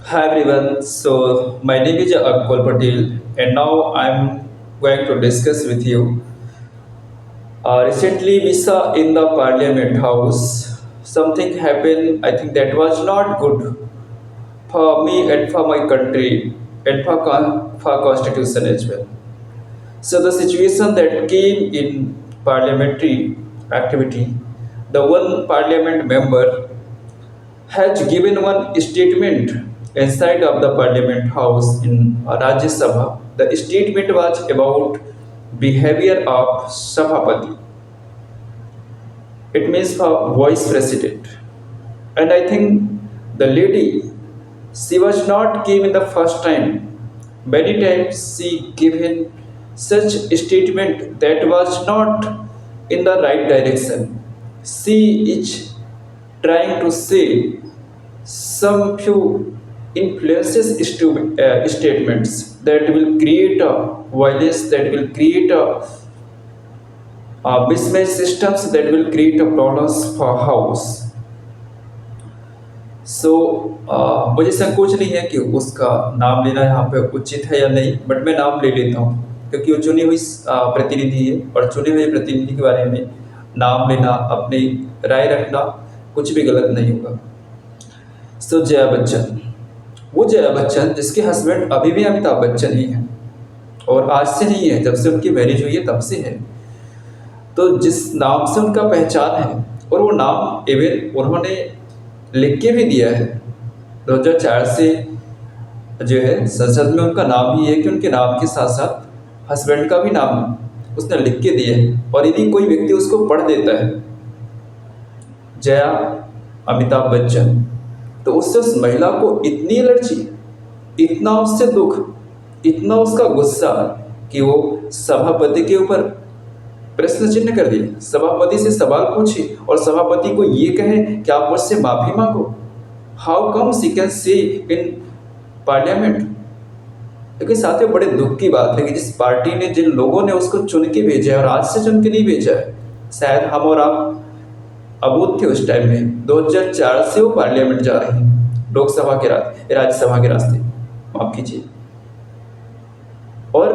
Hi everyone. So my name is Akbal Patel, and now I'm going to discuss with you. Recently, we saw in the Parliament House something happened. I think that was not good for me and for my country and for constitution as well. So the situation that came in parliamentary activity, the one parliament member has given one statement inside of the Parliament House in Rajya Sabha. The statement was about behavior of Sabhapati. It means for Vice President. And I think the lady, she was not given the first time. Many times she given such statement that was not in the right direction. She is trying to say some few influences statements that will create a violence, that will create a mismatched systems, that will create a problems for house. सो मुझे संकोच नहीं है कि उसका नाम लेना यहाँ पे उचित है या नहीं, बट मैं नाम ले लेता हूँ क्योंकि वो चुनी हुई प्रतिनिधि है और चुने हुए प्रतिनिधि के बारे में नाम लेना, अपनी राय रखना कुछ भी गलत नहीं होगा। सो जया बच्चन, वो जया बच्चन जिसके हस्बैंड अभी भी अमिताभ बच्चन ही हैं और आज से नहीं है, जब से उनकी मैरिज हुई है तब से है। तो जिस नाम से उनका पहचान है और वो नाम इवन उन्होंने लिख के भी दिया है 2004 से जो है संसद में उनका नाम ही है कि उनके नाम के साथ साथ हस्बैंड का भी नाम उसने लिख के दिया है। और यदि कोई व्यक्ति उसको पढ़ देता है जया अमिताभ बच्चन, तो उससे उस महिला को इतनी एलर्जी, इतना उससे दुख, इतना उसका गुस्सा कि वो सभापति के ऊपर प्रश्न चिन्ह कर दिए, सभापति से सवाल पूछे और सभापति को ये कहे कि आप मुझसे माफी मांगो। How come C can say in parliament. लेकिन साथ में बड़े दुख की बात है कि जिस पार्टी ने, जिन लोगों ने उसको चुन के भेजा है और आज से चुन के नहीं भेजा है, शायद हम और आप अबोध थे उस टाइम में। 2004 से वो पार्लियामेंट जा रहे हैं, लोकसभा के राज्यसभा के रास्ते, माफ कीजिए। और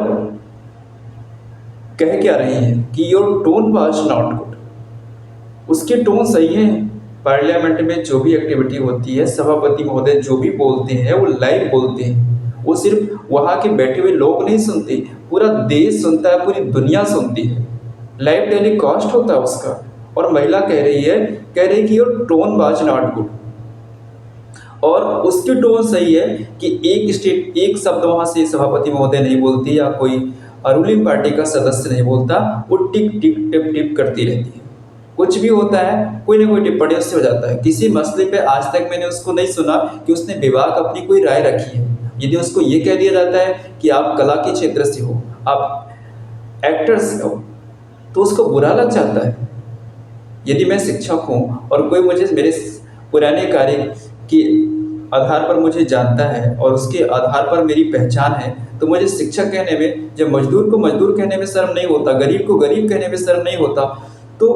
कह क्या रही है कि your tone was not good. उसके टोन सही है, पार्लियामेंट में जो भी एक्टिविटी होती है, सभापति महोदय जो भी बोलते हैं वो लाइव बोलते हैं। वो सिर्फ वहाँ के बैठे हुए लोग नहीं सुनते, पूरा देश सुनता है, पूरी दुनिया सुनती है, लाइव टेलीकास्ट होता है उसका। और महिला कह रही है कि your tone was not good. और उसकी टोन सही है कि एक शब्द वहाँ से सभापति महोदय नहीं बोलती या कोई रूलिंग पार्टी का सदस्य नहीं बोलता, वो टिक टिक टिप टिप करती रहती है। कुछ भी होता है, कोई ना कोई टिप्पणी उससे हो जाता है। किसी मसले पे आज तक मैंने उसको नहीं सुना कि उसने विवाद अपनी कोई राय रखी है। यदि उसको ये कह दिया जाता है कि आप कला के क्षेत्र से हो, आप एक्टर से हो, तो उसको बुरा लग जाता है। यदि मैं शिक्षक हूँ और कोई मुझे मेरे पुराने कार्य के आधार पर मुझे जानता है और उसके आधार पर मेरी पहचान है, तो मुझे शिक्षक कहने में, जब मजदूर को मजदूर कहने में शर्म नहीं होता, गरीब को गरीब कहने में शर्म नहीं होता, तो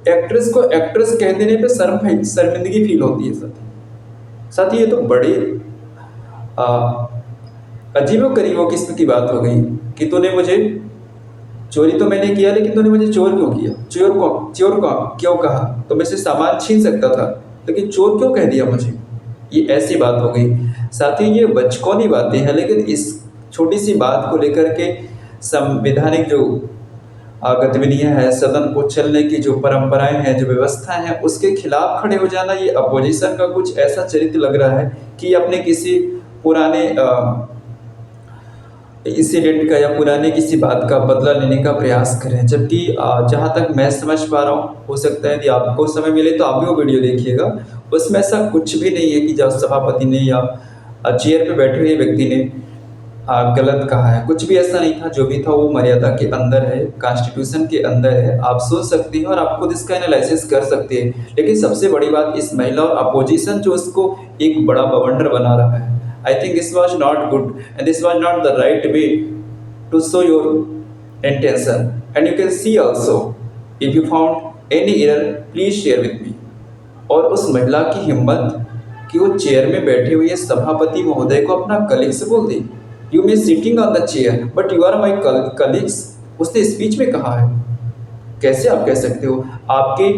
एक्ट्रेस को एक्ट्रेस कह देने पे शर्मिंदगी फील होती है। साथ ही ये तो बड़े अजीबो करीबो किस्म की बात हो गई कि तूने मुझे, चोरी तो मैंने किया लेकिन तूने मुझे चोर क्यों किया, चोर को क्यों कहा, तो मैं से सामान छीन सकता था लेकिन चोर क्यों कह दिया मुझे। ये ऐसी बात हो गई। साथ ही ये बचकानी बातें हैं, लेकिन इस छोटी सी बात को लेकर के संवैधानिक जो गतिविधियां हैं, सदन को चलने की जो परंपराएं हैं, जो व्यवस्था है, उसके खिलाफ खड़े हो जाना, ये अपोजिशन का कुछ ऐसा चरित्र लग रहा है कि अपने किसी पुराने इंसिडेंट का या पुराने किसी बात का बदला लेने का प्रयास करें। जबकि जहाँ तक मैं समझ पा रहा हूँ, हो सकता है यदि आपको समय मिले तो आप भी वो वीडियो देखिएगा, उसमें ऐसा कुछ भी नहीं है कि जब सभापति ने या चेयर पे बैठे हुए व्यक्ति ने गलत कहा है। कुछ भी ऐसा नहीं था, जो भी था वो मर्यादा के अंदर है, कॉन्स्टिट्यूशन के अंदर है। आप सुन सकते हैं और आप खुद इसका एनालिसिस कर सकते हैं। लेकिन सबसे बड़ी बात, इस महिला और अपोजिशन जो इसको एक बड़ा बवंडर बना रहा है, I think this was not good and this was not the right way to show your intention. And you can see also, if you found any error, please share with me. और उस महिला की हिम्मत कि वो chair में बैठे हुए सभापति महोदय को अपना कलीग्स बोल दे। You may sitting on the chair but you are my colleagues, उसने स्पीच में कहा है। कैसे आप कह सकते हो? आपके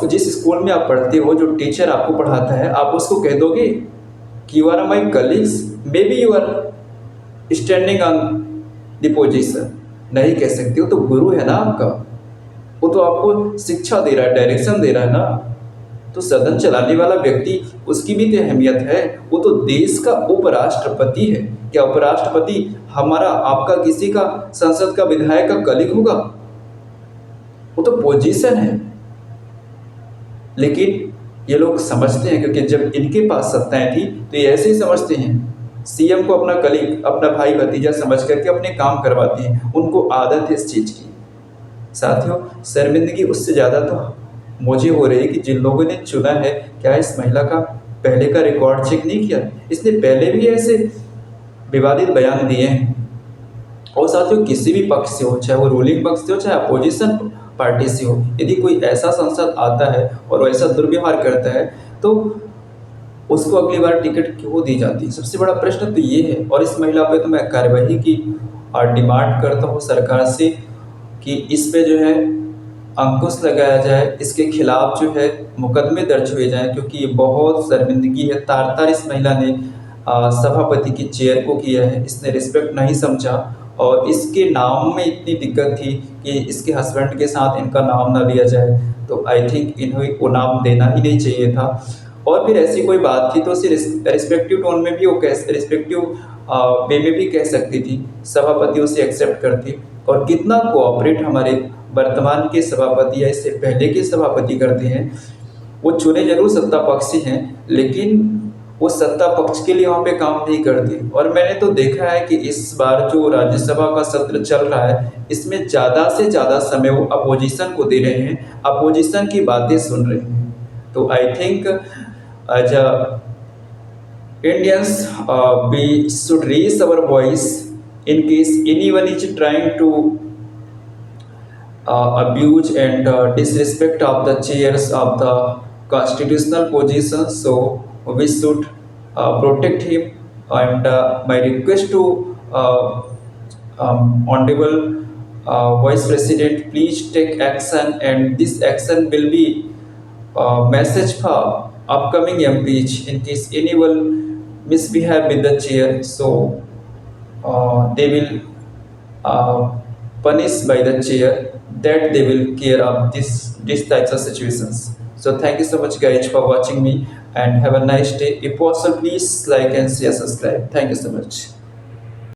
जिस स्कूल में आप पढ़ते हो, जो टीचर आपको पढ़ाता है, आप उसको कह दोगे कि you are my colleagues, maybe you are standing on the position? नहीं कह सकते हो। तो गुरु है ना आपका, वो तो आपको शिक्षा दे रहा है, डायरेक्शन दे रहा है ना। तो सदन चलाने वाला व्यक्ति, उसकी भी तो अहमियत है। वो तो देश का उपराष्ट्रपति है। क्या उपराष्ट्रपति हमारा आपका किसी का संसद का विधायक का कलीग होगा? वो तो पोजीशन है। लेकिन ये लोग समझते हैं, क्योंकि जब इनके पास सत्ताएं थी तो ये ऐसे ही समझते हैं। सीएम को अपना कलीग, अपना भाई भतीजा समझ करके अपने काम करवाते हैं। उनको आदत है इस चीज़ की। साथियों, शर्मिंदगी उससे ज़्यादा तो मुझे हो रही है कि जिन लोगों ने चुना है, क्या इस महिला का पहले का रिकॉर्ड चेक नहीं किया? इसने पहले भी ऐसे विवादित बयान दिए हैं। और साथियों, किसी भी पक्ष से हो, चाहे वो रूलिंग पक्ष से हो, चाहे अपोजिशन पार्टी से हो, यदि कोई ऐसा सांसद आता है और वैसा दुर्व्यवहार करता है तो उसको अगली बार टिकट क्यों दी जाती है? सबसे बड़ा प्रश्न तो ये है। और इस महिला पे तो मैं कार्यवाही की डिमांड करता हूँ सरकार से कि इस पे जो है अंकुश लगाया जाए, इसके खिलाफ जो है मुकदमे दर्ज हुए जाएं, क्योंकि ये बहुत शर्मिंदगी है। तार तार इस महिला ने सभापति की चेयर को किया है। इसने रिस्पेक्ट नहीं समझा और इसके नाम में इतनी दिक्कत थी कि इसके हस्बैंड के साथ इनका नाम ना लिया जाए, तो आई थिंक इन्हें वो नाम देना ही नहीं चाहिए था। और फिर ऐसी कोई बात थी तो उसे रिस्पेक्टिव टोन में भी वो रिस्पेक्टिव वे में भी कह सकती थी, सभापति उसे एक्सेप्ट करती। और कितना कोऑपरेट हमारे वर्तमान के सभापति या इससे पहले के सभापति करते हैं। वो चुने जरूर सत्ता पक्ष से हैं, लेकिन वो सत्ता पक्ष के लिए वहाँ पे काम नहीं करते। और मैंने तो देखा है कि इस बार जो राज्यसभा का सत्र चल रहा है, इसमें ज़्यादा से ज़्यादा समय वो अपोजिशन को दे रहे हैं, अपोजिशन की बातें सुन रहे हैं। तो I think as a Indians, we should raise our voice in case anyone is trying to abuse and disrespect of the chairs of the constitutional position. So we should protect him. And my request to Honorable Vice President, please take action, and this action will be message for upcoming MPs in case anyone misbehave with the chair, so they will punished by the chair, that they will care of these types of situations. So thank you so much guys for watching me, and have a nice day. If possible, please like and share, subscribe. Thank you so much.